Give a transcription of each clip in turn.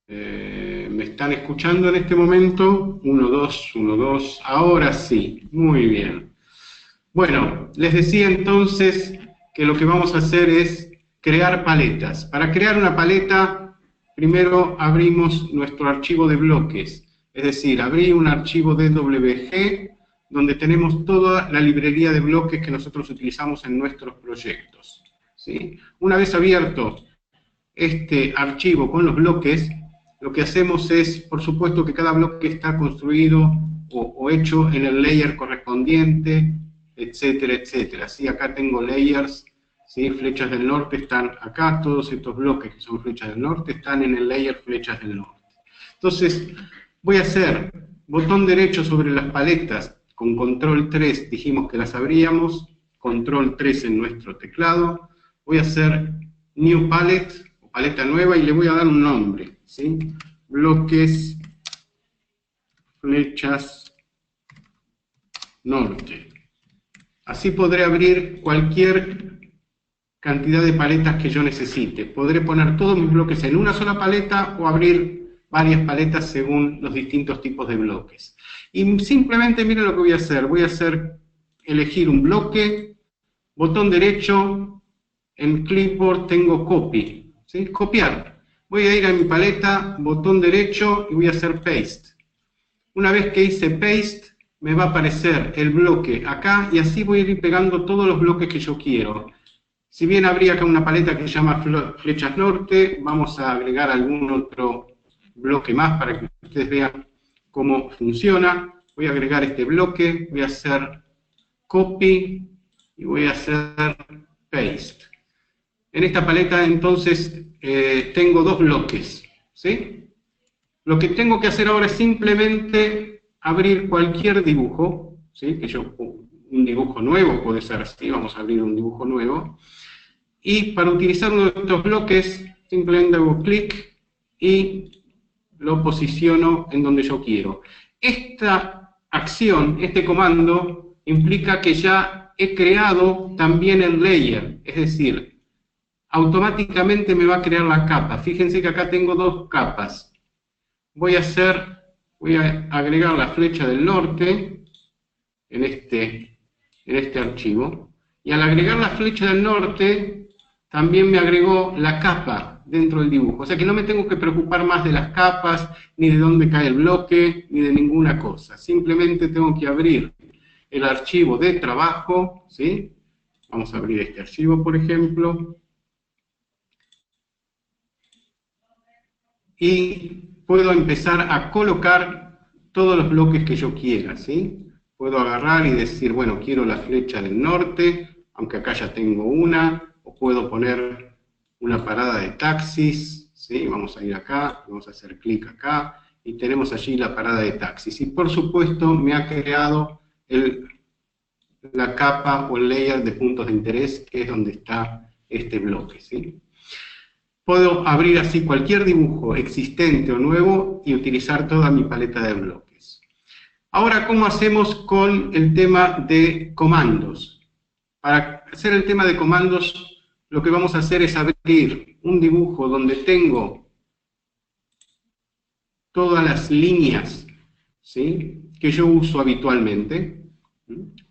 ¿Me están escuchando en este momento? 1, 2, 1, 2. Ahora sí, muy bien. Bueno, les decía entonces que lo que vamos a hacer es crear paletas. Para crear una paleta, primero abrimos nuestro archivo de bloques. Es decir, abrí un archivo DWG donde tenemos toda la librería de bloques que nosotros utilizamos en nuestros proyectos, ¿sí? Una vez abierto este archivo con los bloques, lo que hacemos es, por supuesto que cada bloque está construido o hecho en el layer correspondiente, etcétera, etcétera. ¿Sí? Acá tengo layers, ¿sí? Flechas del norte están acá, todos estos bloques que son flechas del norte están en el layer flechas del norte. Entonces, voy a hacer botón derecho sobre las paletas con control 3, dijimos que las abríamos, control 3 en nuestro teclado, voy a hacer New Palette, o paleta nueva, y le voy a dar un nombre, ¿sí? Bloques, flechas, norte. Así podré abrir cualquier cantidad de paletas que yo necesite. Podré poner todos mis bloques en una sola paleta o abrir varias paletas según los distintos tipos de bloques. Y simplemente miren lo que voy a hacer. Voy a elegir un bloque, botón derecho, en clipboard tengo copy, ¿sí? Copiar. Voy a ir a mi paleta, botón derecho y voy a hacer paste. Una vez que hice paste, me va a aparecer el bloque acá y así voy a ir pegando todos los bloques que yo quiero. Si bien habría acá una paleta que se llama flechas norte, vamos a agregar algún otro bloque más para que ustedes vean cómo funciona. Voy a agregar este bloque, voy a hacer copy y voy a hacer paste. En esta paleta entonces tengo dos bloques, ¿sí? Lo que tengo que hacer ahora es simplemente abrir cualquier dibujo, ¿sí? Un dibujo nuevo puede ser así, vamos a abrir un dibujo nuevo. Y para utilizar uno de estos bloques, simplemente hago clic y lo posiciono en donde yo quiero. Esta acción, este comando, implica que ya he creado también el layer, es decir, automáticamente me va a crear la capa. Fíjense que acá tengo dos capas. Voy a agregar la flecha del norte en este archivo, y al agregar la flecha del norte, también me agregó la capa dentro del dibujo. O sea que no me tengo que preocupar más de las capas, ni de dónde cae el bloque, ni de ninguna cosa. Simplemente tengo que abrir el archivo de trabajo, ¿sí? Vamos a abrir este archivo, por ejemplo. Y puedo empezar a colocar todos los bloques que yo quiera, ¿sí? Puedo agarrar y decir, bueno, quiero la flecha del norte, aunque acá ya tengo una, o puedo poner una parada de taxis, ¿sí? Vamos a ir acá, vamos a hacer clic acá, y tenemos allí la parada de taxis. Y por supuesto me ha creado la capa o el layer de puntos de interés, que es donde está este bloque, ¿sí? Puedo abrir así cualquier dibujo existente o nuevo y utilizar toda mi paleta de bloques. Ahora, ¿cómo hacemos con el tema de comandos? Para hacer el tema de comandos, lo que vamos a hacer es abrir un dibujo donde tengo todas las líneas, ¿sí?, que yo uso habitualmente,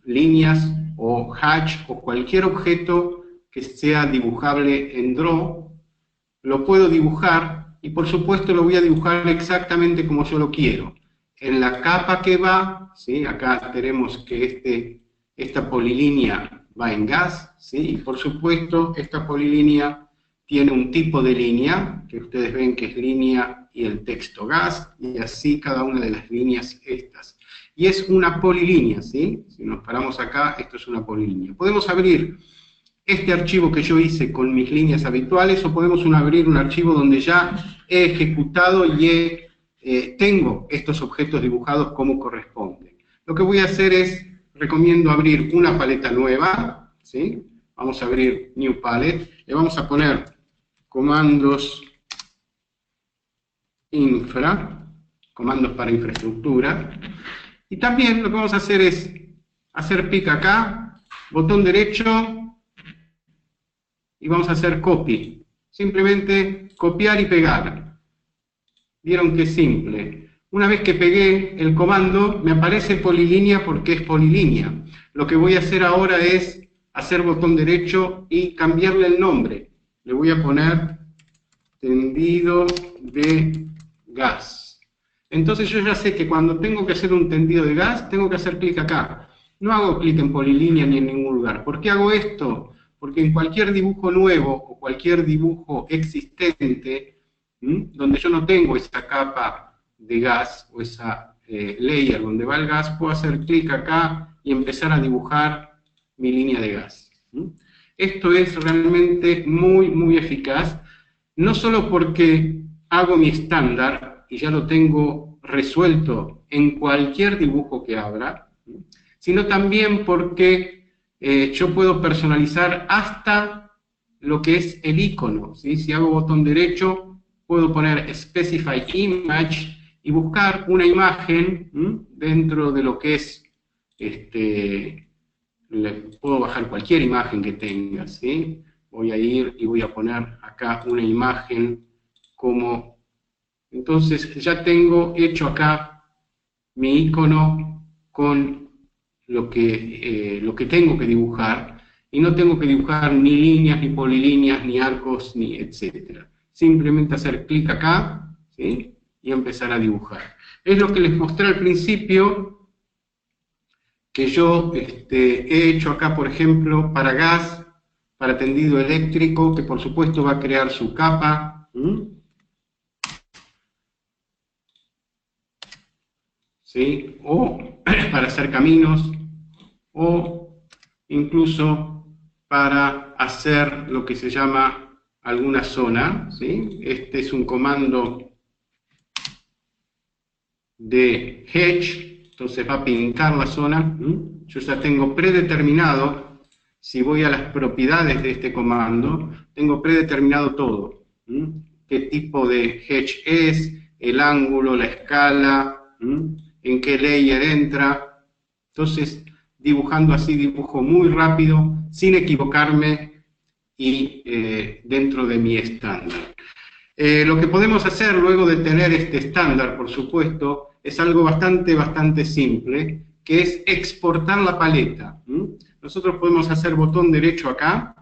líneas o hatch o cualquier objeto que sea dibujable en Draw. Lo puedo dibujar y por supuesto lo voy a dibujar exactamente como yo lo quiero. En la capa que va, ¿sí? Acá tenemos que esta polilínea va en gas, ¿sí? Y por supuesto esta polilínea tiene un tipo de línea, que ustedes ven que es línea y el texto gas, y así cada una de las líneas estas. Y es una polilínea, ¿sí? Si nos paramos acá, esto es una polilínea. Podemos abrir este archivo que yo hice con mis líneas habituales, o podemos abrir un archivo donde ya he ejecutado y tengo estos objetos dibujados como corresponde. Lo que voy a hacer es, recomiendo abrir una paleta nueva, ¿sí? Vamos a abrir New Palette, le vamos a poner comandos infra, comandos para infraestructura, y también lo que vamos a hacer es hacer clic acá, botón derecho, y vamos a hacer copy. Simplemente copiar y pegar. vieron que es simple. Una vez que pegué el comando, me aparece polilínea porque es polilínea. Lo que voy a hacer ahora es hacer botón derecho y cambiarle el nombre. Le voy a poner tendido de gas. Entonces yo ya sé que cuando tengo que hacer un tendido de gas, tengo que hacer clic acá. No hago clic en polilínea ni en ningún lugar. ¿Por qué hago esto? Porque en cualquier dibujo nuevo o cualquier dibujo existente, donde yo no tengo esa capa de gas o esa layer donde va el gas, puedo hacer clic acá y empezar a dibujar mi línea de gas. Esto es realmente muy, muy eficaz, no solo porque hago mi estándar y ya lo tengo resuelto en cualquier dibujo que abra, sino también porque yo puedo personalizar hasta lo que es el icono, ¿sí? Si hago botón derecho, puedo poner Specify Image y buscar una imagen dentro de lo que es, puedo bajar cualquier imagen que tenga, ¿sí? Voy a ir y voy a poner acá una imagen como, entonces ya tengo hecho acá mi icono con lo que tengo que dibujar, y no tengo que dibujar ni líneas, ni polilíneas, ni arcos, ni etcétera. Simplemente hacer clic acá, ¿sí? Y empezar a dibujar. Es lo que les mostré al principio, que yo he hecho acá, por ejemplo, para gas, para tendido eléctrico, que por supuesto va a crear su capa, ¿sí? O para hacer caminos, o incluso para hacer lo que se llama alguna zona, ¿sí? Este es un comando de hedge, entonces va a pintar la zona. Yo ya tengo predeterminado, si voy a las propiedades de este comando, tengo predeterminado todo. Qué tipo de hedge es, el ángulo, la escala, en qué layer entra. Entonces, dibujando así, dibujo muy rápido, sin equivocarme y dentro de mi estándar. Lo que podemos hacer luego de tener este estándar, por supuesto, es algo bastante simple, que es exportar la paleta. Nosotros podemos hacer botón derecho acá,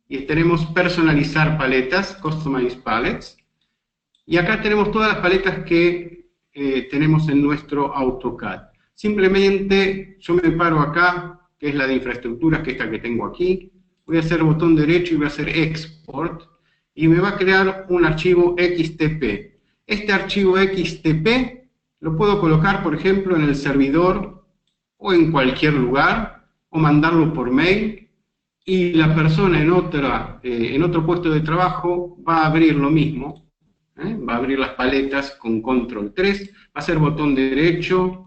y tenemos personalizar paletas, customize palettes, y acá tenemos todas las paletas que tenemos en nuestro AutoCAD. Simplemente yo me paro acá, que es la de infraestructuras, que es esta que tengo aquí, voy a hacer botón derecho y voy a hacer export, y me va a crear un archivo XTP. Este archivo XTP lo puedo colocar, por ejemplo, en el servidor o en cualquier lugar, o mandarlo por mail, y la persona en otro puesto de trabajo va a abrir lo mismo, va a abrir las paletas con control 3, va a hacer botón derecho,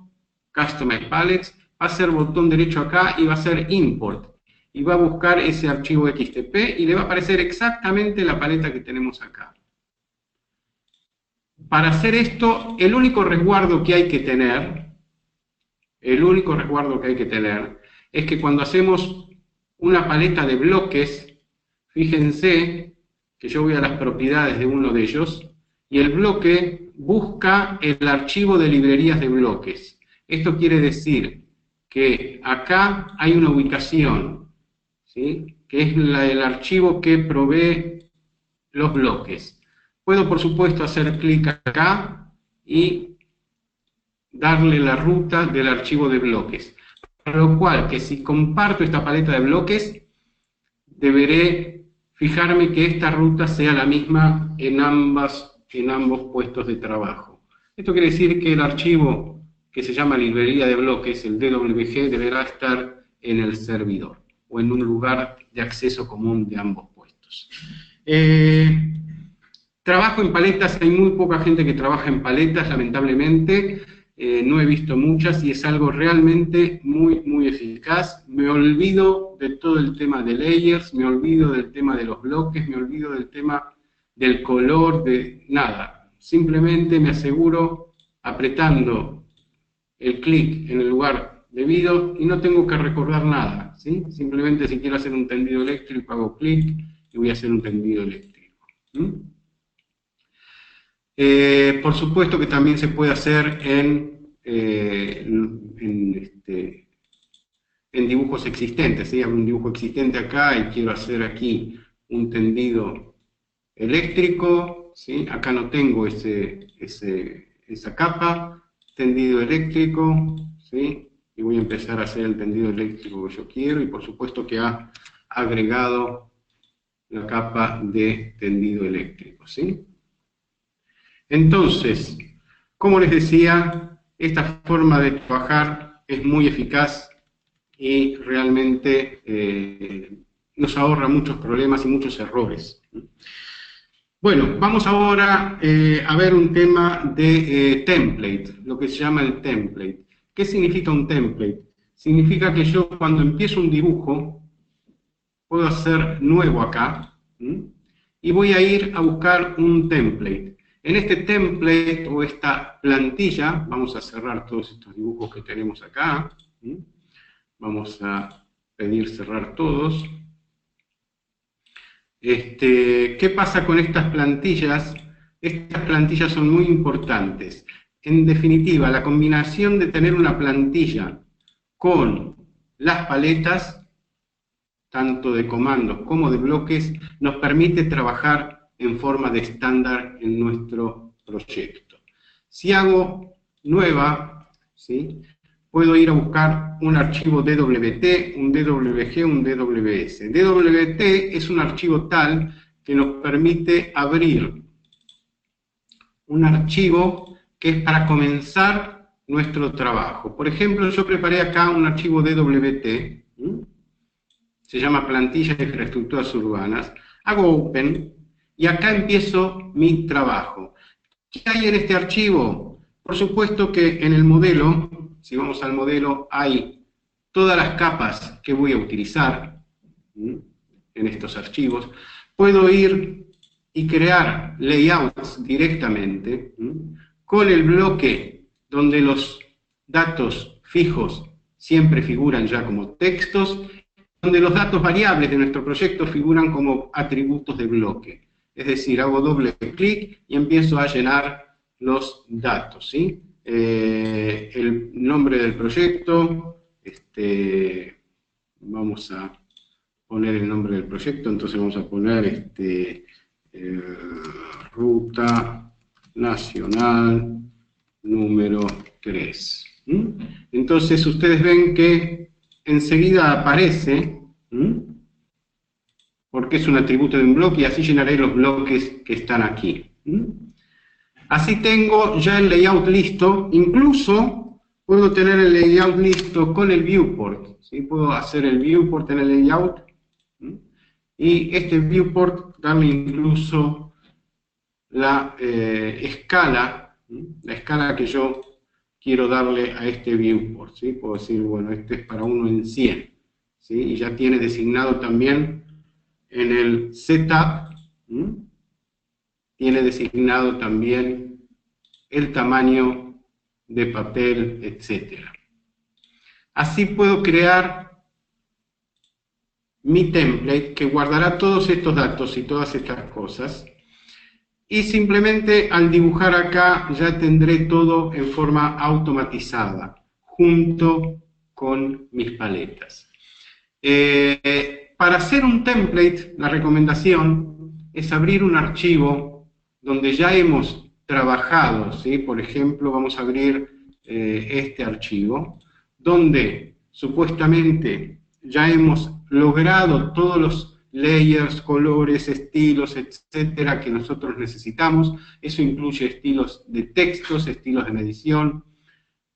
Customize Palettes, va a hacer botón derecho acá y va a hacer Import, y va a buscar ese archivo XTP y le va a aparecer exactamente la paleta que tenemos acá. Para hacer esto, el único resguardo que hay que tener, es que cuando hacemos una paleta de bloques, fíjense que yo voy a las propiedades de uno de ellos, y el bloque busca el archivo de librerías de bloques. Esto quiere decir que acá hay una ubicación, ¿sí? Que es el archivo que provee los bloques. Puedo, por supuesto, hacer clic acá y darle la ruta del archivo de bloques. Por lo cual, que si comparto esta paleta de bloques, deberé fijarme que esta ruta sea la misma en ambos puestos de trabajo. Esto quiere decir que el archivo que se llama librería de bloques, el DWG, deberá estar en el servidor o en un lugar de acceso común de ambos puestos. Trabajo en paletas, hay muy poca gente que trabaja en paletas, lamentablemente. No he visto muchas y es algo realmente muy eficaz. Me olvido de todo el tema de layers, me olvido del tema de los bloques, me olvido del tema del color, de nada. Simplemente me aseguro apretando el clic en el lugar debido y no tengo que recordar nada, ¿sí? Simplemente si quiero hacer un tendido eléctrico hago clic y voy a hacer un tendido eléctrico. Por supuesto que también se puede hacer en dibujos existentes. ¿Sí? Hago un dibujo existente acá y quiero hacer aquí un tendido eléctrico. ¿Sí? Acá no tengo esa capa, tendido eléctrico, ¿sí? Y voy a empezar a hacer el tendido eléctrico que yo quiero, y por supuesto que ha agregado la capa de tendido eléctrico, ¿sí? Entonces, como les decía, esta forma de trabajar es muy eficaz y realmente nos ahorra muchos problemas y muchos errores. Bueno, vamos ahora a ver un tema de template, lo que se llama el template. ¿Qué significa un template? Significa que yo cuando empiezo un dibujo, puedo hacer nuevo acá, y voy a ir a buscar un template. En este template o esta plantilla, vamos a cerrar todos estos dibujos que tenemos acá, vamos a pedir cerrar todos. ¿Qué pasa con estas plantillas? Estas plantillas son muy importantes. En definitiva, la combinación de tener una plantilla con las paletas, tanto de comandos como de bloques, nos permite trabajar en forma de estándar en nuestro proyecto. Si hago nueva, ¿sí? Puedo ir a buscar un archivo DWT, un DWG, un DWS. DWT es un archivo tal que nos permite abrir un archivo que es para comenzar nuestro trabajo. Por ejemplo, yo preparé acá un archivo DWT, se llama Plantilla de Infraestructuras Urbanas. Hago Open y acá empiezo mi trabajo. ¿Qué hay en este archivo? Por supuesto que en el modelo, si vamos al modelo, hay todas las capas que voy a utilizar en estos archivos. Puedo ir y crear layouts directamente con el bloque donde los datos fijos siempre figuran ya como textos, donde los datos variables de nuestro proyecto figuran como atributos de bloque. Es decir, hago doble clic y empiezo a llenar los datos, ¿sí? El nombre del proyecto, vamos a poner el nombre del proyecto, entonces vamos a poner Ruta Nacional número 3. Entonces ustedes ven que enseguida aparece, porque es un atributo de un bloque, y así llenaré los bloques que están aquí. Así tengo ya el layout listo, incluso puedo tener el layout listo con el viewport, ¿sí? Puedo hacer el viewport en el layout, y este viewport darle incluso la escala que yo quiero darle a este viewport, ¿sí? Puedo decir, bueno, este es para 1 en 100, ¿sí? Y ya tiene designado también en el setup, tiene designado también el tamaño de papel, etc. Así puedo crear mi template que guardará todos estos datos y todas estas cosas, y simplemente al dibujar acá ya tendré todo en forma automatizada, junto con mis paletas. Para hacer un template, la recomendación es abrir un archivo donde ya hemos trabajado, ¿sí? Por ejemplo, vamos a abrir este archivo, donde supuestamente ya hemos logrado todos los layers, colores, estilos, etcétera, que nosotros necesitamos. Eso incluye estilos de textos, estilos de medición.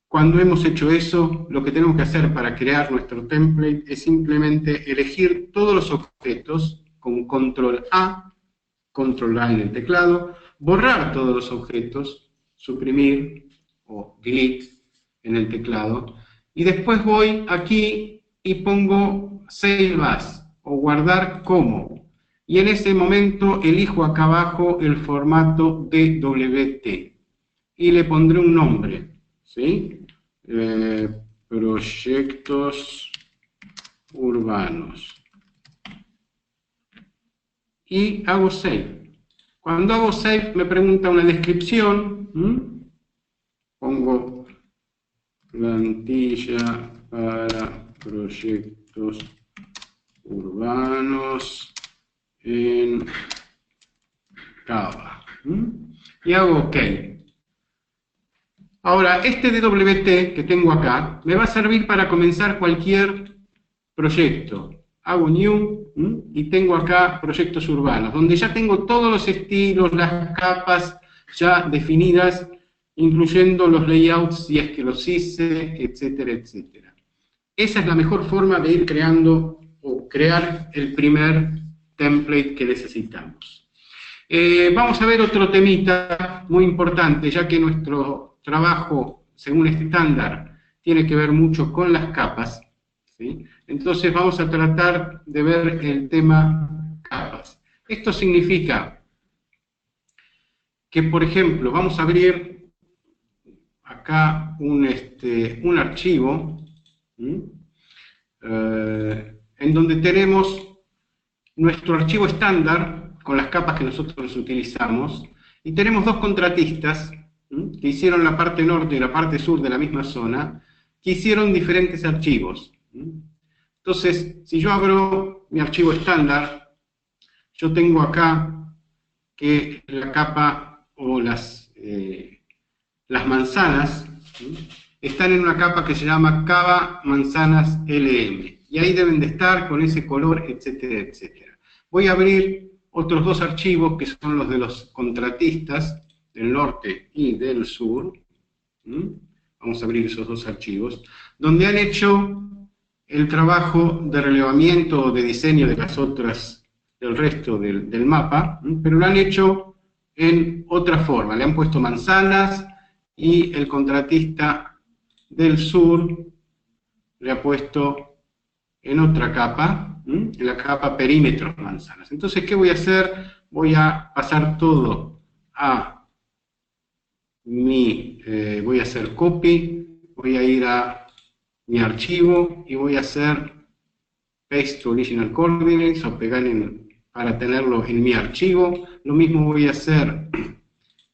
Cuando hemos hecho eso, lo que tenemos que hacer para crear nuestro template es simplemente elegir todos los objetos con Control A en el teclado, borrar todos los objetos, suprimir o delete en el teclado, y después voy aquí y pongo Save As o guardar como, y en ese momento elijo acá abajo el formato DWT y le pondré un nombre, ¿sí? Proyectos urbanos, y hago Save. Cuando hago Save me pregunta una descripción, pongo plantilla para proyectos urbanos en Java, y hago OK. Ahora, este DWT que tengo acá me va a servir para comenzar cualquier proyecto. Hago New y tengo acá proyectos urbanos, donde ya tengo todos los estilos, las capas ya definidas, incluyendo los layouts si es que los hice, etcétera, etcétera. Esa es la mejor forma de ir creando o crear el primer template que necesitamos. Vamos a ver otro temita muy importante, ya que nuestro trabajo, según este estándar, tiene que ver mucho con las capas, ¿sí? Entonces vamos a tratar de ver el tema capas. Esto significa que, por ejemplo, vamos a abrir acá un archivo, en donde tenemos nuestro archivo estándar con las capas que nosotros utilizamos, y tenemos dos contratistas que hicieron la parte norte y la parte sur de la misma zona, que hicieron diferentes archivos. Entonces, si yo abro mi archivo estándar, yo tengo acá que la capa o las manzanas están en una capa que se llama Java Manzanas LM, y ahí deben de estar con ese color, etcétera, etcétera. Voy a abrir otros dos archivos que son los de los contratistas del norte y del sur. Vamos a abrir esos dos archivos, donde han hecho el trabajo de relevamiento o de diseño de las otras, del resto del mapa, pero lo han hecho en otra forma. Le han puesto manzanas y el contratista del sur le ha puesto en otra capa, en la capa perímetros manzanas. Entonces, ¿qué voy a hacer? Voy a pasar todo a voy a hacer copy, voy a ir a mi archivo y voy a hacer paste to original coordinates o pegar para tenerlo en mi archivo. Lo mismo voy a hacer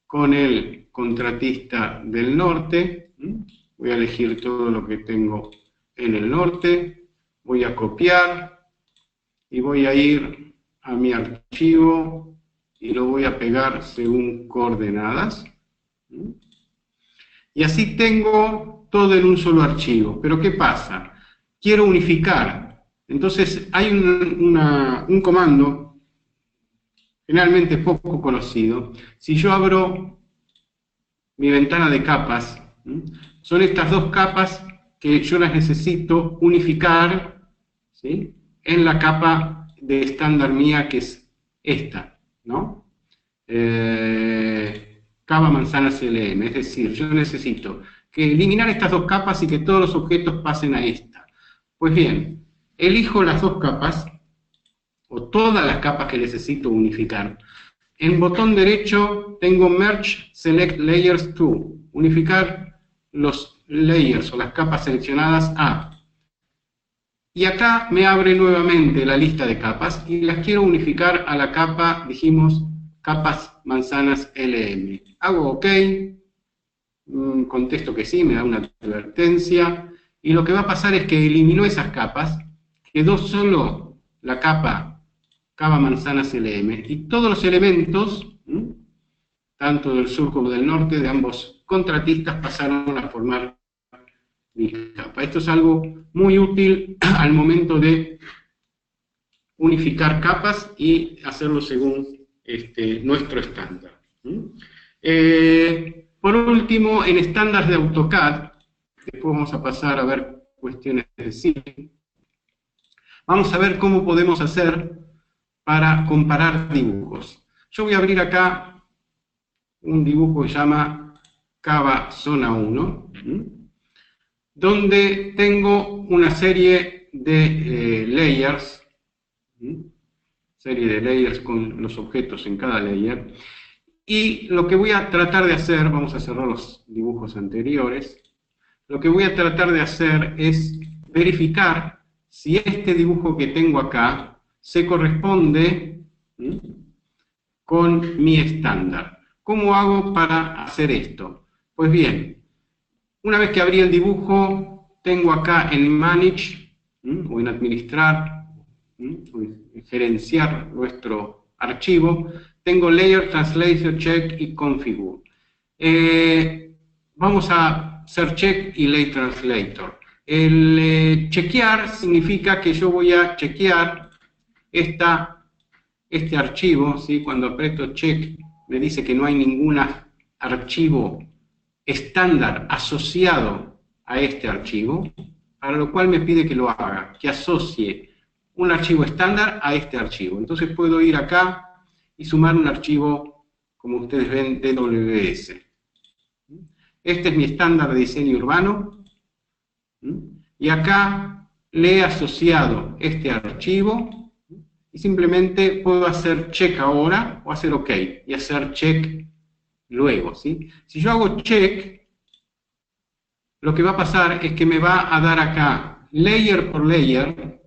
con el contratista del norte. Voy a elegir todo lo que tengo en el norte, voy a copiar y voy a ir a mi archivo y lo voy a pegar según coordenadas. Y así tengo todo en un solo archivo. Pero ¿qué pasa? Quiero unificar. Entonces hay un comando, generalmente poco conocido. Si yo abro mi ventana de capas, son estas dos capas que yo las necesito unificar, ¿sí?, en la capa de estándar mía, que es esta, ¿no? Java Manzanas LM, es decir, yo necesito eliminar estas dos capas y que todos los objetos pasen a esta. Pues bien, elijo las dos capas, o todas las capas que necesito unificar. En botón derecho tengo Merge Select Layers to, unificar los layers o las capas seleccionadas a. Y acá me abre nuevamente la lista de capas y las quiero unificar a la capa, dijimos, capas manzanas LM. Hago OK, contesto que sí, me da una advertencia, y lo que va a pasar es que eliminó esas capas, quedó solo la capa Java Manzanas LM, y todos los elementos, tanto del sur como del norte, de ambos contratistas, pasaron a formar mi capa. Esto es algo muy útil al momento de unificar capas y hacerlo según nuestro estándar. Por último, en estándares de AutoCAD, después vamos a pasar a ver cuestiones de cine, vamos a ver cómo podemos hacer para comparar dibujos. Yo voy a abrir acá un dibujo que se llama Java Zona 1, donde tengo una serie de layers, con los objetos en cada layer, y lo que voy a tratar de hacer, vamos a cerrar los dibujos anteriores, lo que voy a tratar de hacer es verificar si este dibujo que tengo acá se corresponde con mi estándar. ¿Cómo hago para hacer esto? Pues bien, una vez que abrí el dibujo, tengo acá en Manage, o en Administrar, o en Gerenciar nuestro archivo, tengo Layer, Translation, Check y Configure. Vamos a hacer Check y Layer Translator. El chequear significa que yo voy a chequear este archivo, ¿sí? Cuando aprieto Check me dice que no hay ningún archivo estándar asociado a este archivo, para lo cual me pide que lo haga, que asocie un archivo estándar a este archivo. Entonces puedo ir acá y sumar un archivo, como ustedes ven, DWS. Este es mi estándar de diseño urbano, y acá le he asociado este archivo, y simplemente puedo hacer check ahora, o hacer OK, y hacer check luego, ¿sí? Si yo hago check, lo que va a pasar es que me va a dar acá, layer por layer,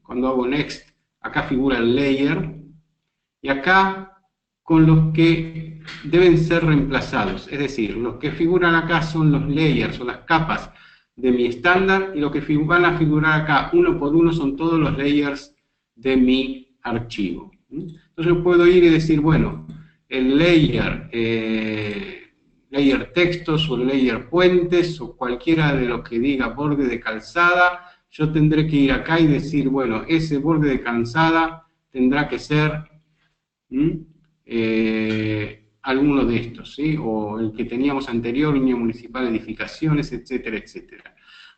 cuando hago next, acá figura el layer, y acá con los que deben ser reemplazados, es decir, los que figuran acá son los layers o las capas de mi estándar, y los que van a figurar acá uno por uno son todos los layers de mi archivo. Entonces yo puedo ir y decir, bueno, el layer textos o layer puentes o cualquiera de los que diga borde de calzada, yo tendré que ir acá y decir, bueno, ese borde de calzada tendrá que ser alguno de estos, ¿sí? O el que teníamos anterior, línea municipal, edificaciones, etcétera, etcétera.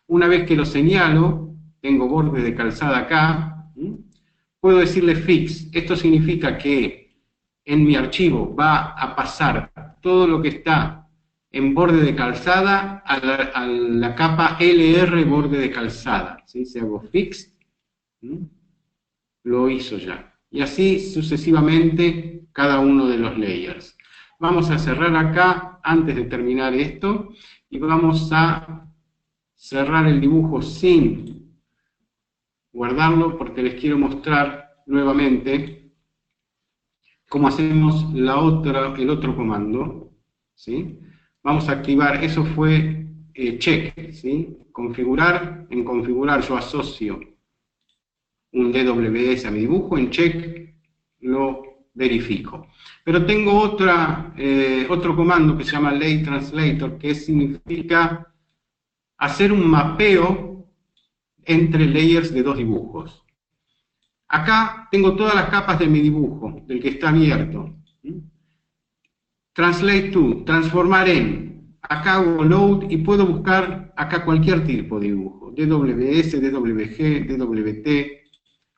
Una vez que lo señalo, tengo borde de calzada acá, puedo decirle fix. Esto significa que en mi archivo va a pasar todo lo que está en borde de calzada a la capa LR borde de calzada, ¿sí? Si hago fix, lo hizo ya. Y así sucesivamente cada uno de los layers. Vamos a cerrar acá antes de terminar esto y vamos a cerrar el dibujo sin guardarlo porque les quiero mostrar nuevamente cómo hacemos el otro comando, ¿sí? Vamos a activar, eso fue check, ¿sí? Configurar, en configurar yo asocio un DWS a mi dibujo, en check lo verifico. Pero tengo otro comando que se llama Lay Translator, que significa hacer un mapeo entre layers de dos dibujos. Acá tengo todas las capas de mi dibujo, del que está abierto. Translate to, transformar en. Acá hago load y puedo buscar acá cualquier tipo de dibujo. DWS, DWG, DWT,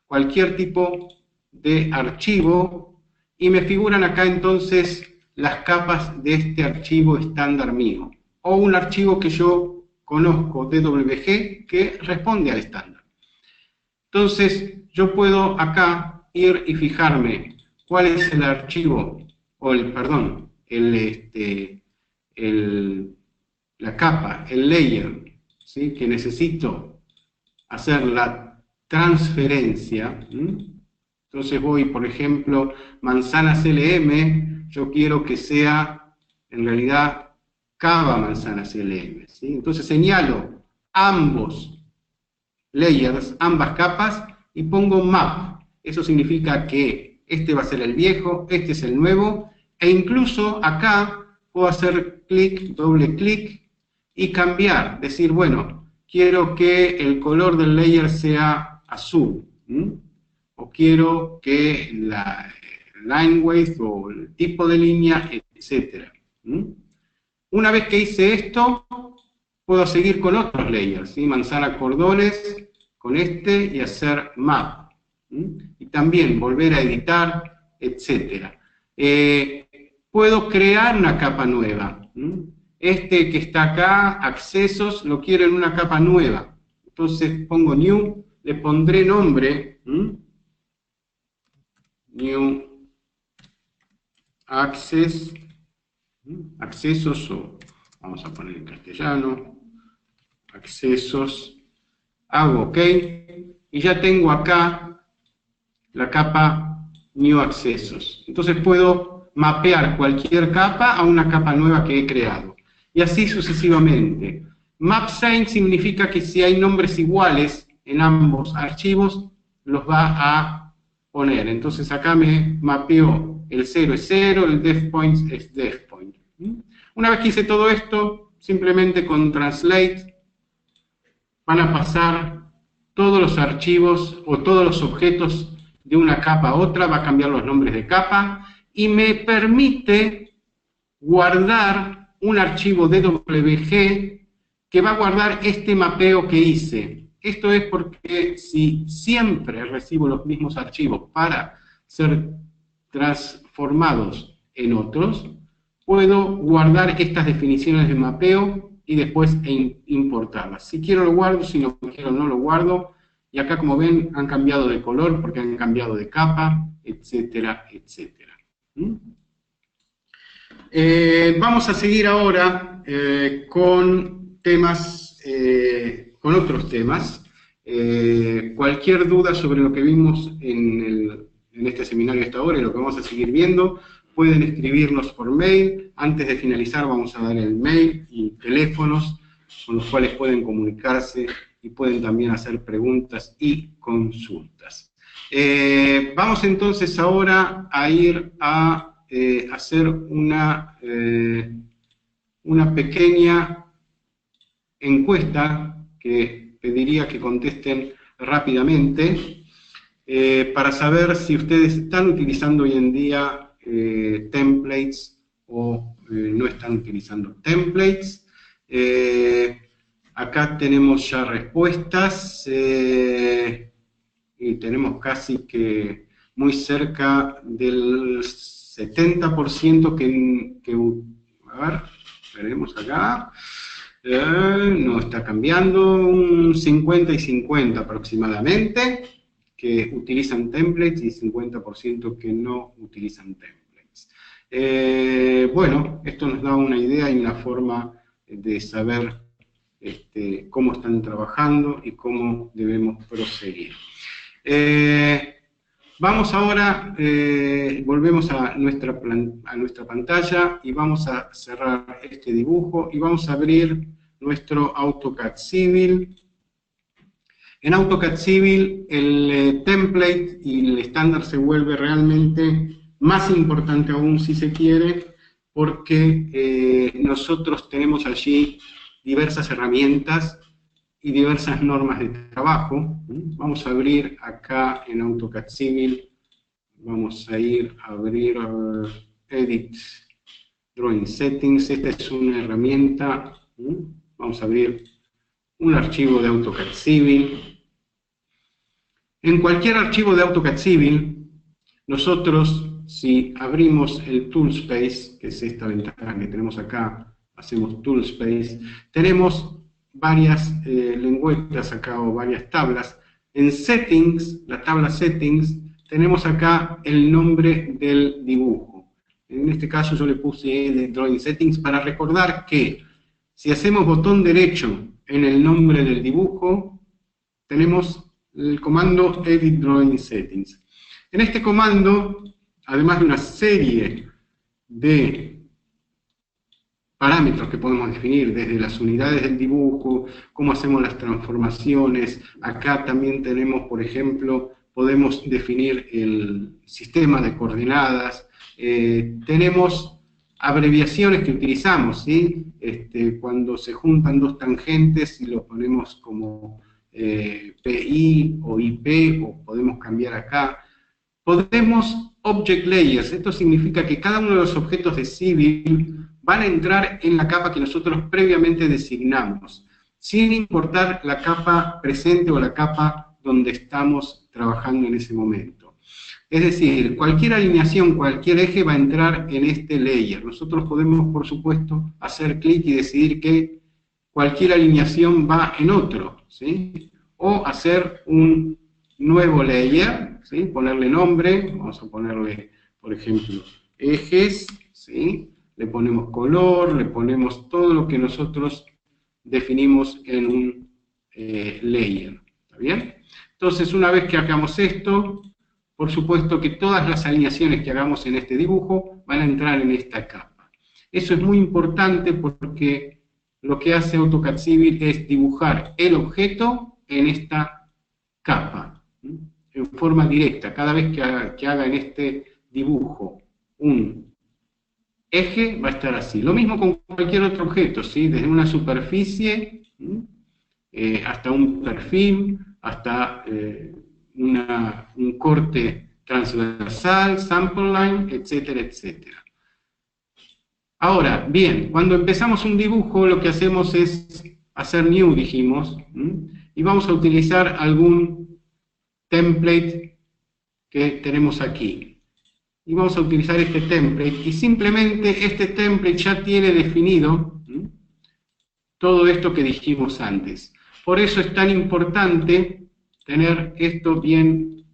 cualquier tipo de archivo, y me figuran acá entonces las capas de este archivo estándar mío, o un archivo que yo conozco, DWG, que responde al estándar. Entonces, yo puedo acá ir y fijarme cuál es el archivo, o la capa, el layer, ¿sí? Que necesito hacer la transferencia. Entonces voy, por ejemplo, manzanas LM, yo quiero que sea, en realidad, cava manzanas LM, ¿sí? Entonces señalo ambos layers, ambas capas, y pongo map. Eso significa que este va a ser el viejo, este es el nuevo, e incluso acá puedo hacer clic, doble clic, y cambiar, decir, bueno, quiero que el color del layer sea azul, o quiero que la line weight o el tipo de línea, etc. Una vez que hice esto, puedo seguir con otros layers, ¿sí? Manzana cordones, con este, y hacer map. Y también volver a editar, etc. Puedo crear una capa nueva. Este que está acá, accesos, lo quiero en una capa nueva. Entonces pongo new, le pondré nombre, new access, accesos, o vamos a poner en castellano, accesos, hago OK, y ya tengo acá la capa new accesos. Entonces puedo mapear cualquier capa a una capa nueva que he creado. Y así sucesivamente. Map same significa que si hay nombres iguales en ambos archivos, los va a poner. Entonces acá me mapeo el 0 es 0, el def point es def point. Una vez que hice todo esto, simplemente con translate van a pasar todos los archivos o todos los objetos de una capa a otra, va a cambiar los nombres de capa y me permite guardar un archivo DWG que va a guardar este mapeo que hice. Esto es porque si siempre recibo los mismos archivos para ser transformados en otros, puedo guardar estas definiciones de mapeo y después importarlas. Si quiero lo guardo, si no quiero no lo guardo. Y acá, como ven, han cambiado de color porque han cambiado de capa, etcétera, etcétera. Vamos a seguir ahora con temas, con otros temas. Cualquier duda sobre lo que vimos en este seminario hasta ahora y lo que vamos a seguir viendo, pueden escribirnos por mail. Antes de finalizar vamos a dar el mail y teléfonos con los cuales pueden comunicarse y pueden también hacer preguntas y consultas. Vamos entonces ahora a ir a hacer una pequeña encuesta que pediría que contesten rápidamente para saber si ustedes están utilizando hoy en día templates o no están utilizando templates. Acá tenemos ya respuestas y tenemos casi que muy cerca del 70% que a ver, veremos acá, no está cambiando, un 50 y 50 aproximadamente, que utilizan templates y 50% que no utilizan templates. Bueno, esto nos da una idea y una forma de saber cómo están trabajando y cómo debemos proseguir. Vamos ahora, volvemos a nuestra pantalla y vamos a cerrar este dibujo y vamos a abrir nuestro AutoCAD Civil. En AutoCAD Civil el template y el estándar se vuelve realmente más importante aún si se quiere, porque nosotros tenemos allí diversas herramientas y diversas normas de trabajo. Vamos a abrir acá en AutoCAD Civil, vamos a ir a abrir Edit Drawing Settings. Esta es una herramienta, vamos a abrir un archivo de AutoCAD Civil. En cualquier archivo de AutoCAD Civil, nosotros, si abrimos el Toolspace, que es esta ventana que tenemos acá, hacemos Toolspace, tenemos varias lengüetas acá o varias tablas. En Settings, la tabla Settings, tenemos acá el nombre del dibujo. En este caso yo le puse Edit Drawing Settings para recordar que si hacemos botón derecho en el nombre del dibujo, tenemos el comando Edit Drawing Settings. En este comando, además de una serie de parámetros que podemos definir, desde las unidades del dibujo, cómo hacemos las transformaciones, acá también tenemos, por ejemplo, podemos definir el sistema de coordenadas, tenemos abreviaciones que utilizamos, ¿sí? Cuando se juntan dos tangentes y lo ponemos como PI o IP, o podemos cambiar acá. Podemos Object Layers, esto significa que cada uno de los objetos de Civil van a entrar en la capa que nosotros previamente designamos, sin importar la capa presente o la capa donde estamos trabajando en ese momento. Es decir, cualquier alineación, cualquier eje va a entrar en este layer. Nosotros podemos, por supuesto, hacer clic y decidir que cualquier alineación va en otro, ¿sí? O hacer un nuevo layer, ¿sí? Ponerle nombre, vamos a ponerle, por ejemplo, ejes, ¿sí? Le ponemos color, le ponemos todo lo que nosotros definimos en un layer, ¿está bien? Entonces, una vez que hagamos esto, por supuesto que todas las alineaciones que hagamos en este dibujo van a entrar en esta capa. Eso es muy importante porque lo que hace AutoCAD Civil es dibujar el objeto en esta capa, en forma directa. Cada vez que haga en este dibujo un eje, va a estar así. Lo mismo con cualquier otro objeto, ¿sí? Desde una superficie hasta un perfil, hasta un corte transversal, sample line, etcétera, etcétera. Ahora, bien, cuando empezamos un dibujo, lo que hacemos es hacer new, dijimos, y vamos a utilizar algún template que tenemos aquí. Y vamos a utilizar este template, y simplemente este template ya tiene definido todo esto que dijimos antes. Por eso es tan importante tener esto bien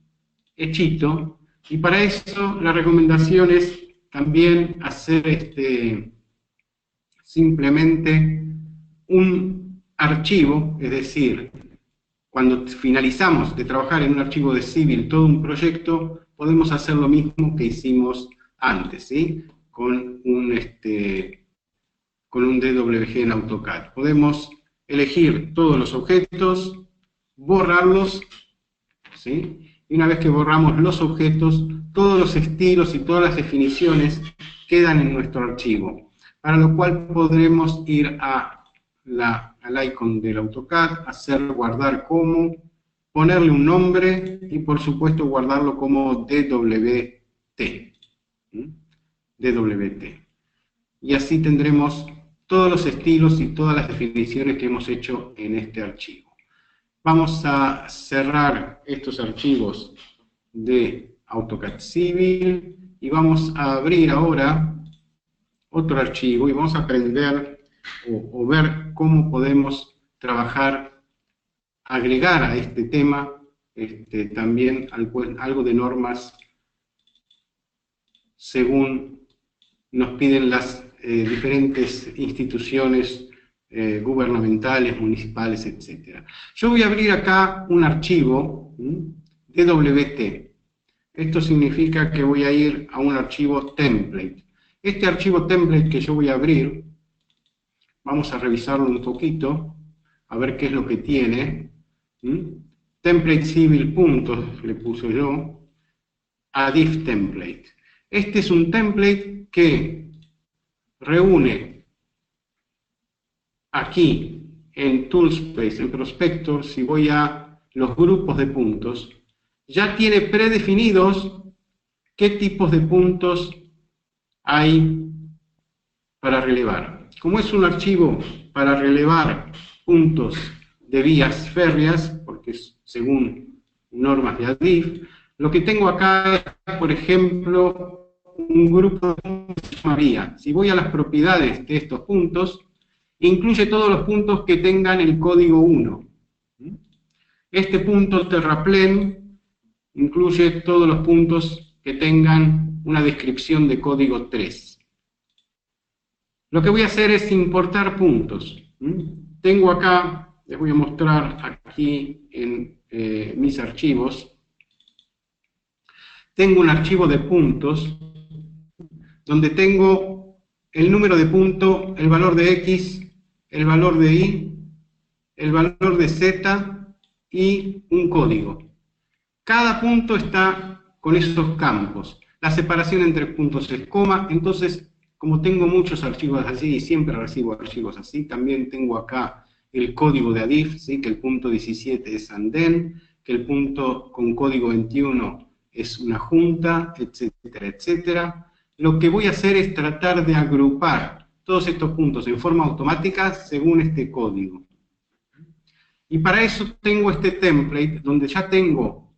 hechito, y para eso la recomendación es también hacer simplemente un archivo, es decir, cuando finalizamos de trabajar en un archivo de Civil todo un proyecto, podemos hacer lo mismo que hicimos antes, ¿sí? Con un DWG en AutoCAD. Podemos elegir todos los objetos, borrarlos, ¿sí? Y una vez que borramos los objetos, todos los estilos y todas las definiciones quedan en nuestro archivo, para lo cual podremos ir al icon del AutoCAD, hacer guardar como, ponerle un nombre y por supuesto guardarlo como DWT. DWT. Y así tendremos todos los estilos y todas las definiciones que hemos hecho en este archivo. Vamos a cerrar estos archivos de AutoCAD Civil y vamos a abrir ahora otro archivo y vamos a aprender o ver cómo podemos trabajar, agregar a este tema también algo de normas según nos piden las diferentes instituciones gubernamentales, municipales, etc. Yo voy a abrir acá un archivo DWT. Esto significa que voy a ir a un archivo template. Este archivo template que yo voy a abrir, vamos a revisarlo un poquito, a ver qué es lo que tiene. Template civil puntos, le puse yo, a div template. Este es un template que reúne aquí en Toolspace, en Prospector, si voy a los grupos de puntos, ya tiene predefinidos qué tipos de puntos hay para relevar. Como es un archivo para relevar puntos de vías férreas, porque es según normas de ADIF, lo que tengo acá es, por ejemplo, un grupo de puntos que se llama vía. Si voy a las propiedades de estos puntos, incluye todos los puntos que tengan el código 1. Este punto terraplén incluye todos los puntos que tengan una descripción de código 3. Lo que voy a hacer es importar puntos. Tengo acá, les voy a mostrar aquí en mis archivos, tengo un archivo de puntos donde tengo el número de punto, el valor de X, el valor de Y, el valor de Z y un código. Cada punto está con esos campos. La separación entre puntos es coma, entonces, como tengo muchos archivos así y siempre recibo archivos así, también tengo acá el código de ADIF, ¿sí? Que el punto 17 es andén, que el punto con código 21 es una junta, etcétera, etcétera. Lo que voy a hacer es tratar de agrupar todos estos puntos en forma automática según este código. Y para eso tengo este template donde ya tengo,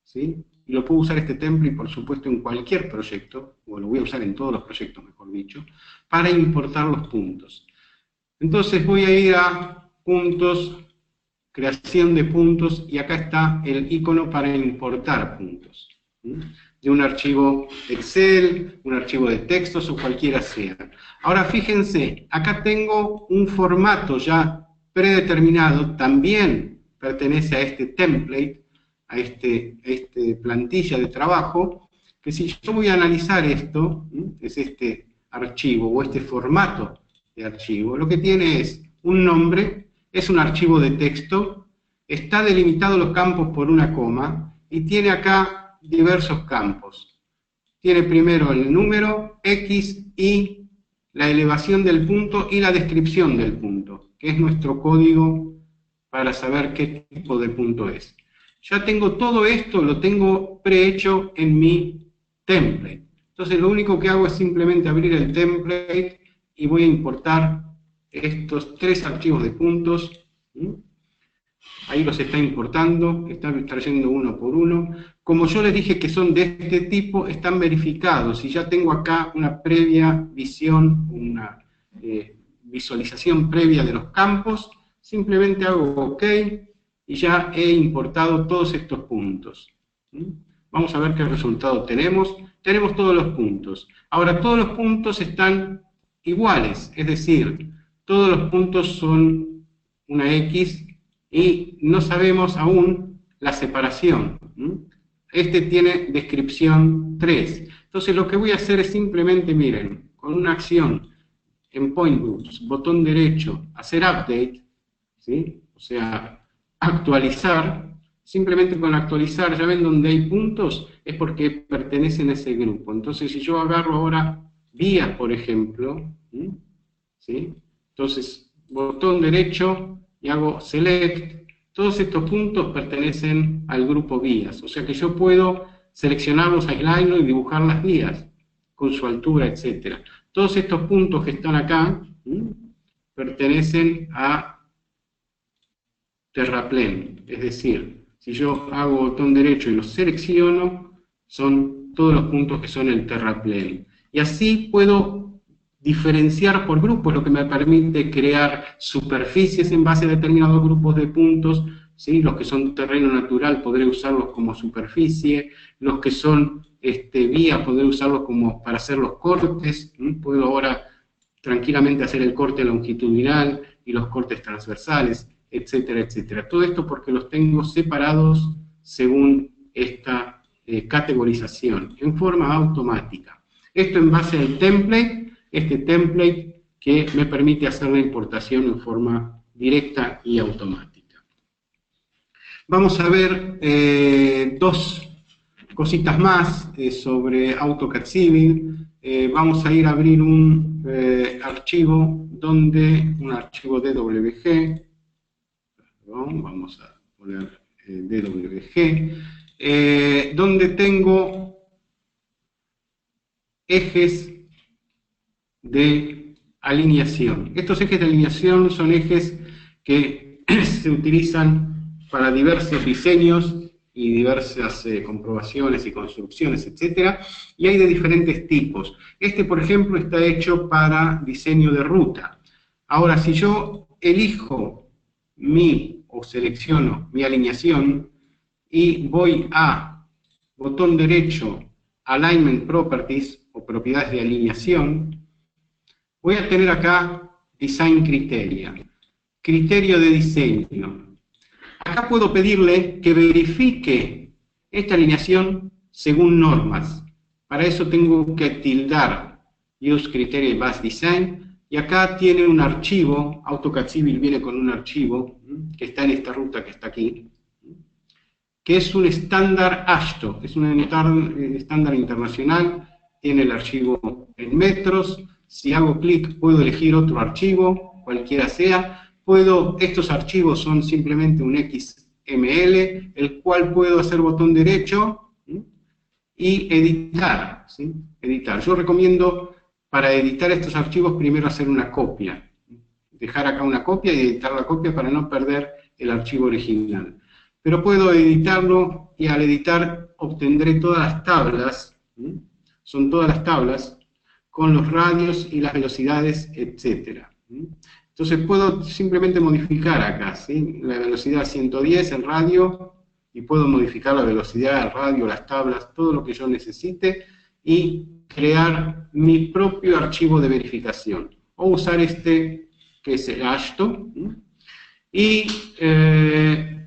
¿sí? Y lo puedo usar este template, por supuesto, en cualquier proyecto, o lo voy a usar en todos los proyectos, mejor dicho, para importar los puntos. Entonces voy a ir a puntos, creación de puntos, y acá está el icono para importar puntos. De un archivo Excel, un archivo de textos o cualquiera sea. Ahora fíjense, acá tengo un formato ya predeterminado, también pertenece a este template, este plantilla de trabajo, que si yo voy a analizar esto, es este archivo o este formato de archivo, lo que tiene es un nombre, es un archivo de texto, está delimitado los campos por una coma y tiene acá diversos campos. Tiene primero el número, X, Y, la elevación del punto y la descripción del punto, que es nuestro código para saber qué tipo de punto es. Ya tengo todo esto, lo tengo prehecho en mi template. Entonces lo único que hago es simplemente abrir el template y voy a importar estos 3 archivos de puntos. Ahí los está importando, está trayendo uno por uno. Como yo les dije que son de este tipo, están verificados. Y ya tengo acá una previa visión, una visualización previa de los campos, simplemente hago OK y ya he importado todos estos puntos. Vamos a ver qué resultado tenemos. Tenemos todos los puntos. Ahora, todos los puntos están iguales, es decir, todos los puntos son una X y no sabemos aún la separación. Este tiene descripción 3. Entonces lo que voy a hacer es simplemente, miren, con una acción en Point Groups, botón derecho, hacer update, ¿sí? O sea, actualizar. Simplemente con actualizar, ya ven donde hay puntos, es porque pertenecen a ese grupo. Entonces, si yo agarro ahora vías, por ejemplo, ¿sí? Entonces, botón derecho y hago select, todos estos puntos pertenecen al grupo vías. O sea que yo puedo seleccionarlos, aislarlos y dibujar las vías con su altura, etc. Todos estos puntos que están acá pertenecen a terraplén, es decir, si yo hago botón derecho y los selecciono, son todos los puntos que son el terraplén. Y así puedo diferenciar por grupos, lo que me permite crear superficies en base a determinados grupos de puntos, ¿sí? Los que son terreno natural podré usarlos como superficie, los que son vías podré usarlos como para hacer los cortes, puedo ahora tranquilamente hacer el corte longitudinal y los cortes transversales, etcétera, etcétera. Todo esto porque los tengo separados según esta categorización, en forma automática. Esto en base al template, este template que me permite hacer la importación en forma directa y automática. Vamos a ver 2 cositas más sobre AutoCAD Civil. Vamos a ir a abrir un archivo un archivo DWG. Vamos a poner DWG, donde tengo ejes de alineación. Estos ejes de alineación son ejes que se utilizan para diversos diseños y diversas comprobaciones y construcciones, etc. Y hay de diferentes tipos. Este, por ejemplo, está hecho para diseño de ruta. Ahora, si yo elijo o selecciono mi alineación y voy a botón derecho, Alignment Properties o propiedades de alineación, voy a tener acá Design Criteria, criterio de diseño. Acá puedo pedirle que verifique esta alineación según normas. Para eso tengo que tildar Use Criteria Base Design. Y acá tiene un archivo, AutoCAD Civil viene con un archivo, que está en esta ruta que está aquí, que es un estándar AASHTO, es un estándar internacional, tiene el archivo en metros. Si hago clic puedo elegir otro archivo, cualquiera sea. Estos archivos son simplemente un XML, el cual puedo hacer botón derecho y editar, ¿sí? Editar. Yo recomiendo para editar estos archivos primero hacer una copia, dejar acá una copia y editar la copia para no perder el archivo original. Pero puedo editarlo y al editar obtendré todas las tablas, son todas las tablas con los radios y las velocidades, etc. Entonces puedo simplemente modificar acá, ¿sí? La velocidad 110, el radio, y puedo modificar la velocidad, el radio, las tablas, todo lo que yo necesite, y crear mi propio archivo de verificación, o usar este que es el AASHTO, Y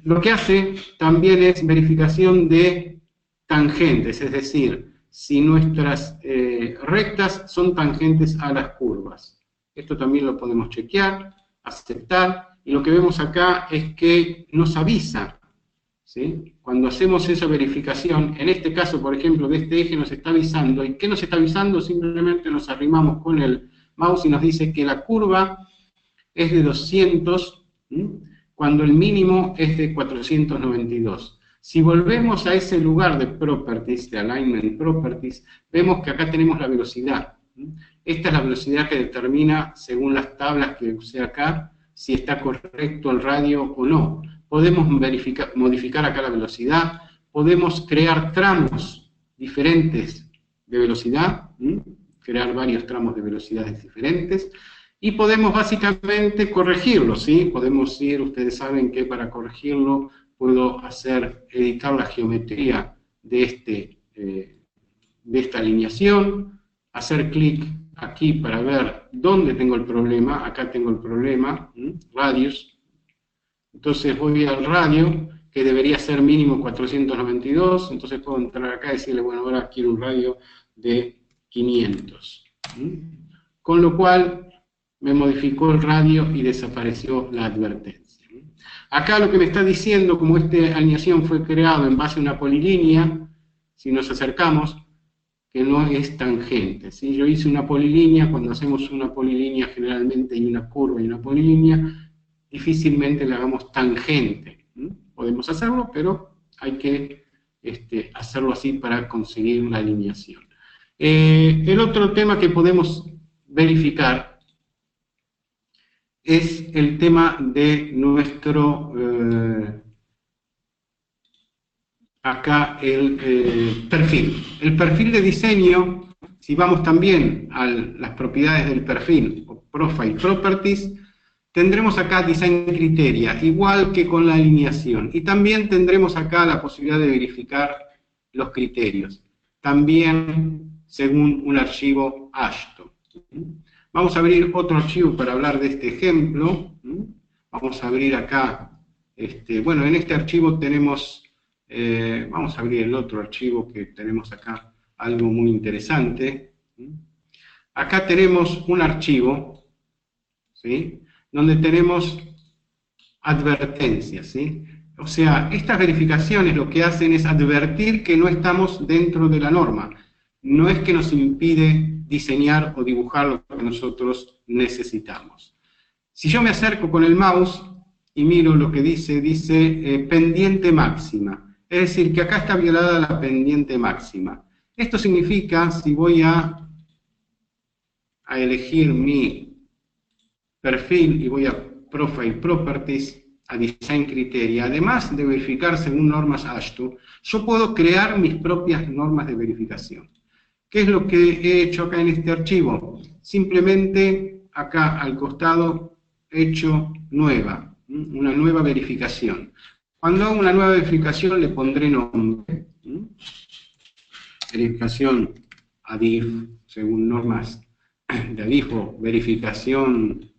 lo que hace también es verificación de tangentes, es decir, si nuestras rectas son tangentes a las curvas. Esto también lo podemos chequear, aceptar, y lo que vemos acá es que nos avisa, ¿sí? Cuando hacemos esa verificación, en este caso, por ejemplo, de este eje nos está avisando, ¿y qué nos está avisando? Simplemente nos arrimamos con el mouse y nos dice que la curva es de 200, ¿sí? Cuando el mínimo es de 492. Si volvemos a ese lugar de Properties, de Alignment Properties, vemos que acá tenemos la velocidad. Esta es la velocidad que determina, según las tablas que usé acá, si está correcto el radio o no. Podemos modificar acá la velocidad, podemos crear tramos diferentes de velocidad, crear varios tramos de velocidades diferentes, y podemos básicamente corregirlo, ¿sí? Podemos ir, ustedes saben que para corregirlo puedo editar la geometría de esta alineación, hacer clic aquí para ver dónde tengo el problema. Acá tengo el problema, radius. Entonces voy al radio, que debería ser mínimo 492, entonces puedo entrar acá y decirle, bueno, ahora quiero un radio de 500. Con lo cual me modificó el radio y desapareció la advertencia. Acá lo que me está diciendo, como esta alineación fue creado en base a una polilínea, si nos acercamos, que no es tangente, ¿sí? Yo hice una polilínea, cuando hacemos una polilínea generalmente hay una curva y una polilínea, difícilmente le hagamos tangente. Podemos hacerlo, pero hay que hacerlo así para conseguir la alineación. El otro tema que podemos verificar es el tema de nuestro, acá el perfil. El perfil de diseño, si vamos también a las propiedades del perfil, o Profile Properties, tendremos acá Design Criteria, igual que con la alineación. Y también tendremos acá la posibilidad de verificar los criterios, también según un archivo Ashton. Vamos a abrir otro archivo para hablar de este ejemplo. Vamos a abrir acá, bueno, en este archivo tenemos, vamos a abrir el otro archivo que tenemos acá, algo muy interesante. Acá tenemos un archivo, ¿sí?, donde tenemos advertencias, ¿sí? O sea, estas verificaciones lo que hacen es advertir que no estamos dentro de la norma. No es que nos impide diseñar o dibujar lo que nosotros necesitamos. Si yo me acerco con el mouse y miro lo que dice pendiente máxima. Es decir, que acá está violada la pendiente máxima. Esto significa, si voy a elegir mi perfil y voy a Profile Properties, a Design Criteria, además de verificar según normas AASHTO, yo puedo crear mis propias normas de verificación. ¿Qué es lo que he hecho acá en este archivo? Simplemente acá al costado he hecho nueva, una nueva verificación. Cuando hago una nueva verificación le pondré nombre. Verificación ADIF, según normas de ADIF, o verificación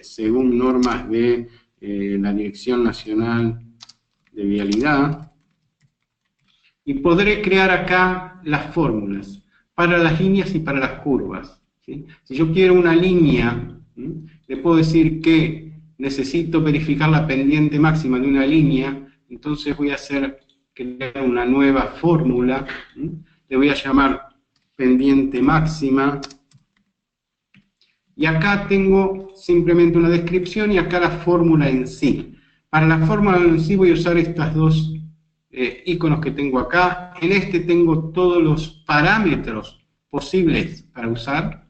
según normas de la Dirección Nacional de Vialidad, y podré crear acá las fórmulas para las líneas y para las curvas, ¿sí? Si yo quiero una línea, le puedo decir que necesito verificar la pendiente máxima de una línea, entonces voy a crear una nueva fórmula, le voy a llamar pendiente máxima, y acá tengo simplemente una descripción y acá la fórmula en sí. Para la fórmula en sí voy a usar estos dos iconos que tengo acá. En este tengo todos los parámetros posibles para usar.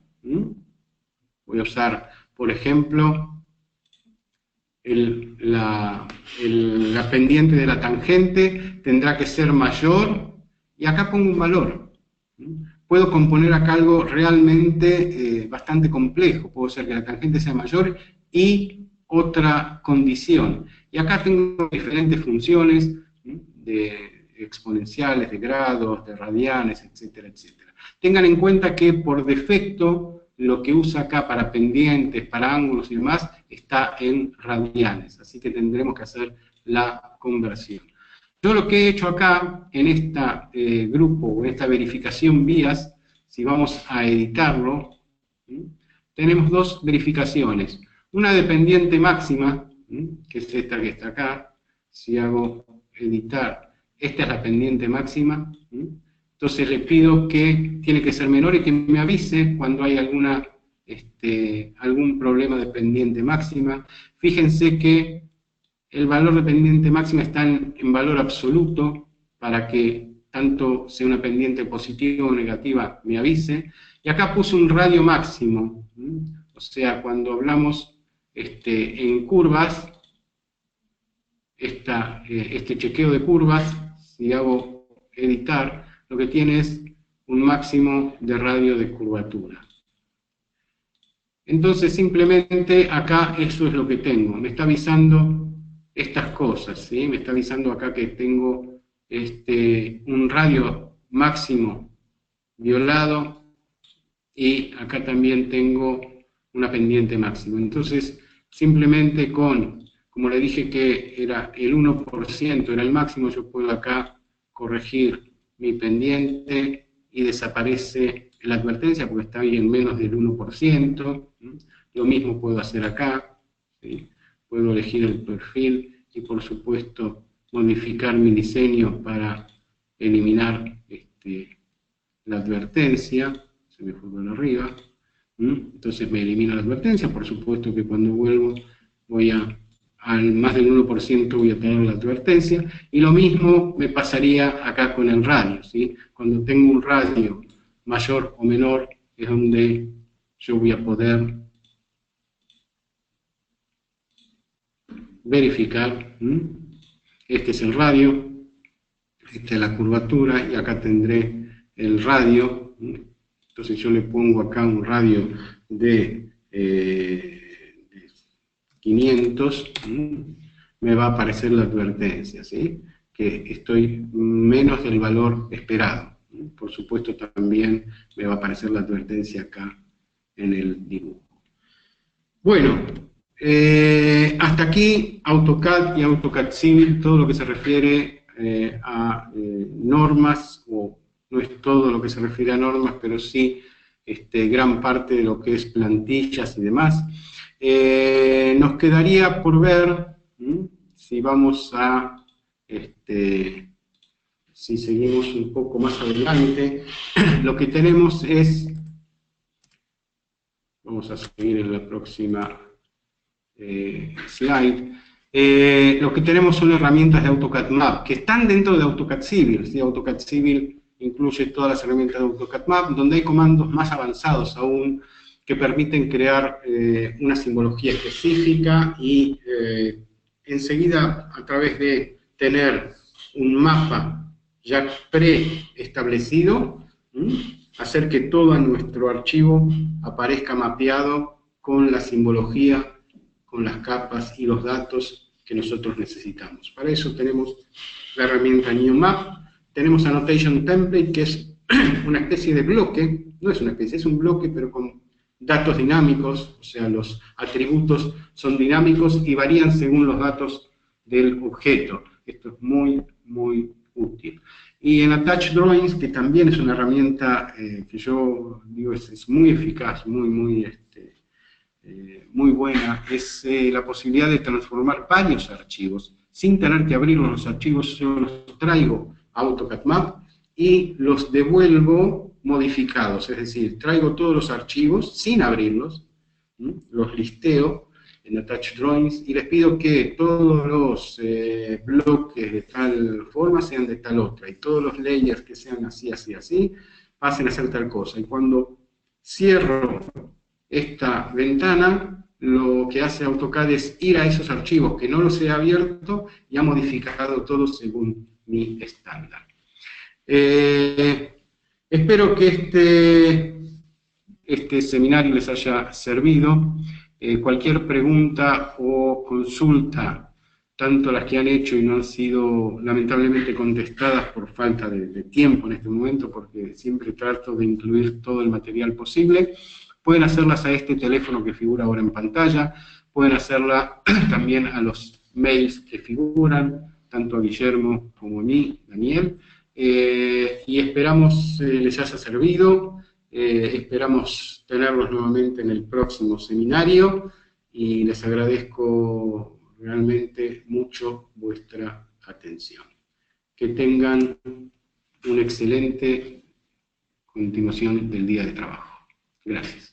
Voy a usar, por ejemplo, la pendiente de la tangente tendrá que ser mayor, y acá pongo un valor. Puedo componer acá algo realmente bastante complejo. Puedo hacer que la tangente sea mayor y otra condición. Y acá tengo diferentes funciones de exponenciales, de grados, de radianes, etcétera, etcétera. Tengan en cuenta que por defecto lo que usa acá para pendientes, para ángulos y demás, está en radianes, así que tendremos que hacer la conversión. Yo lo que he hecho acá, en este grupo, o en esta verificación vías, si vamos a editarlo, ¿sí? Tenemos dos verificaciones. Una dependiente máxima, ¿sí? Que es esta que está acá. Si hago editar, esta es la pendiente máxima, ¿sí? Entonces le pido que tiene que ser menor y que me avise cuando hay algún problema de pendiente máxima. Fíjense que el valor de pendiente máxima está en valor absoluto para que tanto sea una pendiente positiva o negativa me avise. Y acá puse un radio máximo, ¿sí? O sea, cuando hablamos en curvas, este chequeo de curvas, si hago editar, lo que tiene es un máximo de radio de curvatura. Entonces simplemente acá eso es lo que tengo, me está avisando estas cosas, ¿sí? Me está avisando acá que tengo un radio máximo violado y acá también tengo una pendiente máxima. Entonces simplemente como le dije que era el 1%, era el máximo, yo puedo acá corregir mi pendiente y desaparece la advertencia porque está ahí en menos del 1%. Lo mismo puedo hacer acá, ¿sí? Puedo elegir el perfil y por supuesto modificar mi diseño para eliminar la advertencia. Se me fue para arriba, entonces me elimina la advertencia. Por supuesto que cuando vuelvo al más del 1% voy a tener la advertencia, y lo mismo me pasaría acá con el radio, ¿sí? Cuando tengo un radio mayor o menor es donde yo voy a poder verificar. Este es el radio, esta es la curvatura, y acá tendré el radio. Entonces yo le pongo acá un radio de 500, me va a aparecer la advertencia, ¿sí? Que estoy menos del valor esperado. Por supuesto también me va a aparecer la advertencia acá en el dibujo. Bueno, hasta aquí AutoCAD y AutoCAD Civil, todo lo que se refiere a normas, o no es todo lo que se refiere a normas, pero sí gran parte de lo que es plantillas y demás. Nos quedaría por ver, si vamos a, si seguimos un poco más adelante, lo que tenemos es, vamos a seguir en la próxima slide, lo que tenemos son herramientas de AutoCAD Map, que están dentro de AutoCAD Civil, ¿sí? AutoCAD Civil incluye todas las herramientas de AutoCAD Map, donde hay comandos más avanzados aún, que permiten crear una simbología específica y enseguida, a través de tener un mapa ya preestablecido, hacer que todo nuestro archivo aparezca mapeado con la simbología, con las capas y los datos que nosotros necesitamos. Para eso tenemos la herramienta New Map, tenemos Annotation Template, que es una especie de bloque, no es una especie, es un bloque, pero con datos dinámicos, o sea, los atributos son dinámicos y varían según los datos del objeto. Esto es muy, muy útil. Y en Attach Drawings, que también es una herramienta que yo digo es muy eficaz, muy buena, es la posibilidad de transformar varios archivos sin tener que abrir los archivos. Yo los traigo a AutoCAD Map y los devuelvo modificados, es decir, traigo todos los archivos sin abrirlos, los listeo en Attach Drawings y les pido que todos los bloques de tal forma sean de tal otra, y todos los layers que sean así, pasen a ser tal cosa. Y cuando cierro esta ventana, lo que hace AutoCAD es ir a esos archivos que no los he abierto y ha modificado todo según mi estándar. Espero que este seminario les haya servido. Cualquier pregunta o consulta, tanto las que han hecho y no han sido lamentablemente contestadas por falta de tiempo en este momento, porque siempre trato de incluir todo el material posible, pueden hacerlas a este teléfono que figura ahora en pantalla. pueden hacerla también a los mails que figuran, tanto a Guillermo como a mí, Daniel, y esperamos les haya servido, esperamos tenerlos nuevamente en el próximo seminario, y les agradezco realmente mucho vuestra atención. Que tengan una excelente continuación del día de trabajo. Gracias.